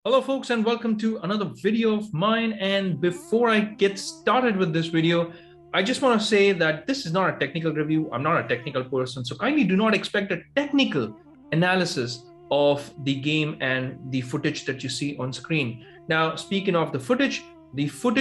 Hello folks, and welcome to another video of mine. And before I get started with this video, I just want to say that this is not a technical review. I'm not a technical person, so kindly do not expect a technical analysis of the game and the footage that you see on screen. Now, speaking of the footage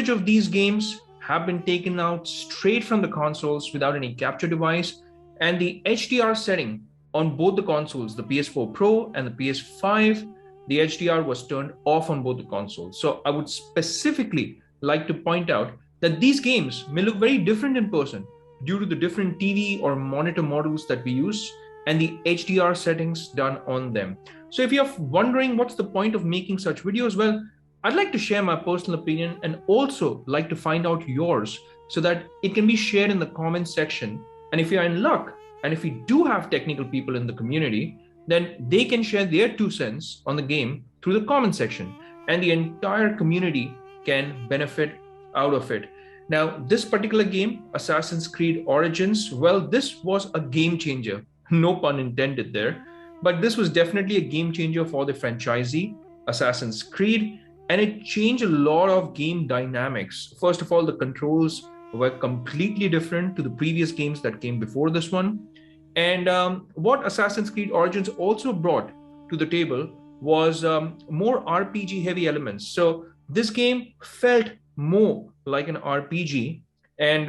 of these games have been taken out straight from the consoles without any capture device, and the HDR setting on both the consoles, the PS4 Pro and the PS5, the HDR was turned off on both the consoles. So I would specifically like to point out that these games may look very different in person due to the different TV or monitor models that we use and the HDR settings done on them. So if you're wondering what's the point of making such videos, well, I'd like to share my personal opinion and also like to find out yours so that it can be shared in the comments section. And if you're in luck, and if we do have technical people in the community, then they can share their 2 cents on the game through the comment section, and the entire community can benefit out of it. Now, this particular game, Assassin's Creed Origins, well, this was a game changer, no pun intended there, but this was definitely a game changer for the franchisee, Assassin's Creed, and it changed a lot of game dynamics. First of all, the controls were completely different to the previous games that came before this one. And what Assassin's Creed Origins also brought to the table was more RPG heavy elements. So this game felt more like an RPG, and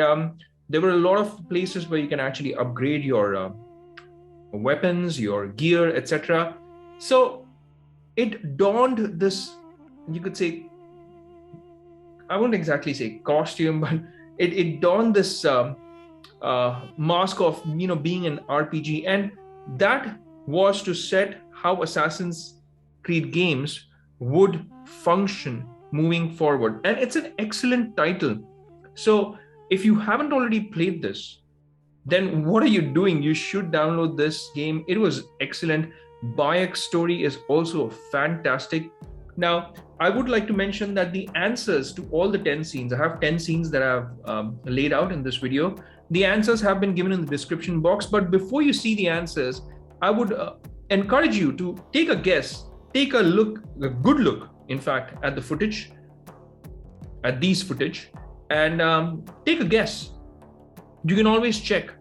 there were a lot of places where you can actually upgrade your weapons, your gear, etc. So it donned this, you could say, I wouldn't exactly say costume, but it donned this mask of being an RPG, and that was to set how Assassin's Creed games would function moving forward. And it's an excellent title. So if you haven't already played this, then what are you doing? You should download this game. It was excellent. Bayek's story is also fantastic. Now, I would like to mention that the answers to all the 10 scenes, I have 10 scenes that I've laid out in this video. The answers have been given in the description box, but before you see the answers, I would encourage you to take a guess, take a look, a good look, in fact, at the footage, at these footage, and take a guess. You can always check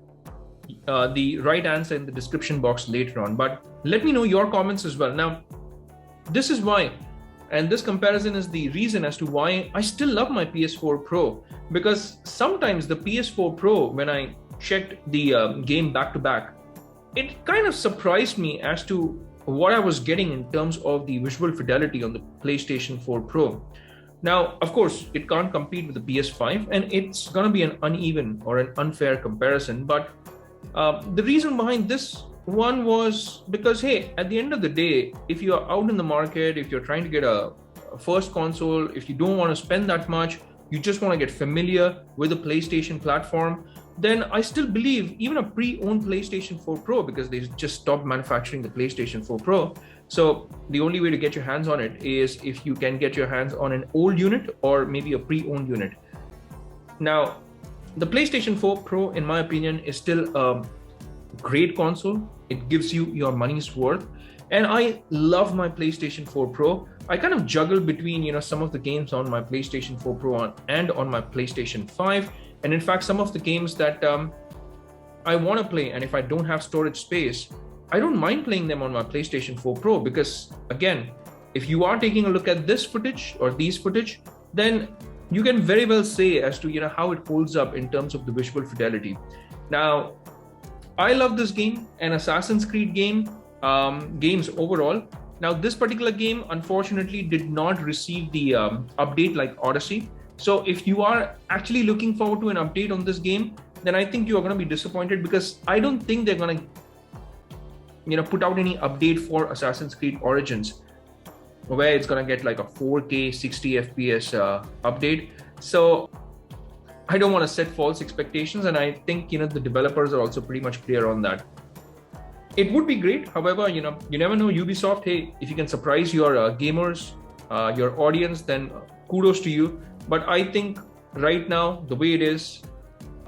the right answer in the description box later on, but let me know your comments as well. Now, this is why, and this comparison is the reason as to why I still love my PS4 Pro, because sometimes the PS4 Pro, when I checked the game back to back, it kind of surprised me as to what I was getting in terms of the visual fidelity on the PlayStation 4 Pro. Now, of course, it can't compete with the PS5, and it's going to be an uneven or an unfair comparison, but the reason behind this one was because, hey, at the end of the day, if you're out in the market, if you're trying to get a first console, if you don't want to spend that much, you just want to get familiar with the PlayStation platform, then I still believe even a pre-owned PlayStation 4 Pro, because they just stopped manufacturing the PlayStation 4 Pro. So the only way to get your hands on it is if you can get your hands on an old unit or maybe a pre-owned unit. Now, the PlayStation 4 Pro, in my opinion, is still a great console. It gives you your money's worth, and I love my PlayStation 4 Pro. I kind of juggle between some of the games on my PlayStation 4 Pro and on my PlayStation 5, and in fact some of the games that I want to play, and if I don't have storage space, I don't mind playing them on my PlayStation 4 Pro, because again, if you are taking a look at this footage or these footage, then you can very well say as to how it holds up in terms of the visual fidelity. Now, I love this game and Assassin's Creed games overall. Now, this particular game unfortunately did not receive the update like Odyssey. So if you are actually looking forward to an update on this game, then I think you are going to be disappointed, because I don't think they're going to put out any update for Assassin's Creed Origins where it's going to get like a 4K 60 FPS update. So I don't want to set false expectations, and I think the developers are also pretty much clear on that. It would be great, however, you never know. Ubisoft, hey, if you can surprise your gamers, your audience, then kudos to you. But I think right now, the way it is,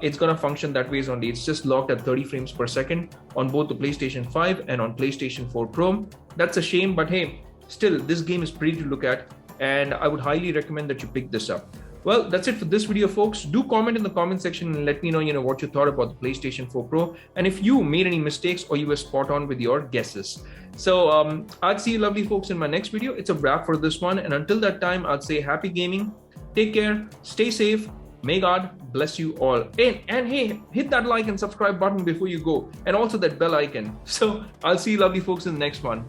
it's going to function that way only. It's just locked at 30 frames per second on both the PlayStation 5 and on PlayStation 4 Pro. That's a shame, but hey, Still, this game is pretty to look at, and I would highly recommend that you pick this up. Well, that's it for this video, folks. Do comment in the comment section and let me know, what you thought about the PlayStation 4 Pro, and if you made any mistakes or you were spot on with your guesses. So I'll see you lovely folks in my next video. It's a wrap for this one, and until that time, I'll say happy gaming, take care, stay safe, may God bless you all. And hey, hit that like and subscribe button before you go, and also that bell icon. So I'll see you lovely folks in the next one.